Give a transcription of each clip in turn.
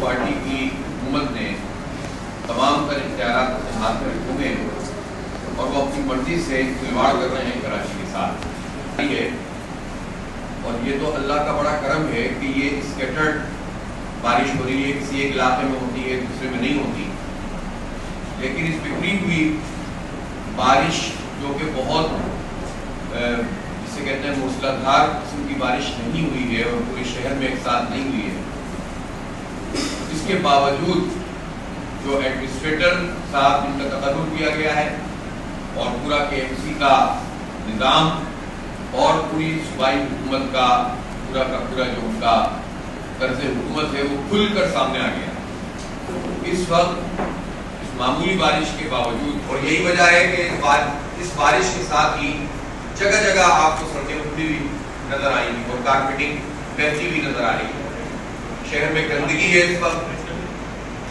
Party کی حکومت نے تمام تر اختیارات اپنے ہاتھ میں رکھے ہیں اور وہ اپنی مرضی سے کھلواڑ کر رہے ہیں کراچی کے ساتھ. اور یہ تو اللہ کا بڑا کرم ہے کہ یہ اسکیٹرڈ بارش ہو رہی ہے, کسی ایک علاقے میں ہوتی ہے دوسرے میں نہیں ہوتی, لیکن اس بکھری ہوئی بارش جو کہ بہت جسے کہتے ہیں موسلا دھار قسم کی بارش نہیں ہوئی ہے اور پورے شہر میں ایک ساتھ نہیں ہوئی ہے, اس کے باوجود جو ایڈمنسٹریٹر صاحب جن کا تقرر کیا گیا ہے اور پورا KMC کا نظام اور پوری صوبائی حکومت کا پورا جو ان کا طرز حکومت ہے وہ کھل کر سامنے آ گیا. اس وقت اس معمولی بارش کے باوجود, اور یہی وجہ ہے کہ اس بارش کے ساتھ ہی جگہ جگہ آپ کو سڑکیں کھلی ہوئی نظر آئیں گی اور کارپیٹنگ بہتی ہوئی نظر آ رہی ہے. شہر میں گندگی ہے. اس وقت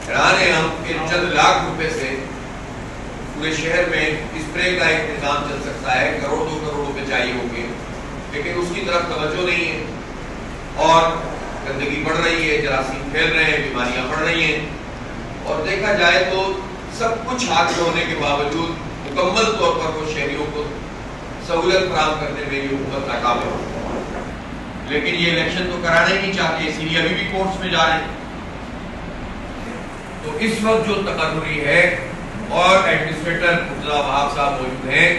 حیران ہیں ہم کہ چند لاکھ روپے سے پورے شہر میں اسپرے کا ایک نظام چل سکتا ہے, کروڑ 2 کروڑ روپے چاہیے ہوں گے, لیکن اس کی طرف توجہ نہیں ہے اور گندگی بڑھ رہی ہے, جراثیم پھیل رہے ہیں, بیماریاں بڑھ رہی ہیں. اور دیکھا جائے تو سب کچھ ہاتھ میں ہونے کے باوجود مکمل طور پر وہ شہریوں کو سہولت فراہم کرنے میں یہ حکومت ناکام ہے. لیکن یہ الیکشن تو کرانا ہی نہیں چاہتے, اسی لیے ابھی بھی کورٹس میں جا رہے ہیں. تو اس وقت جو تقرری ہے اور ایڈمنسٹریٹر مرتضیٰ وہاب صاحب موجود ہیں,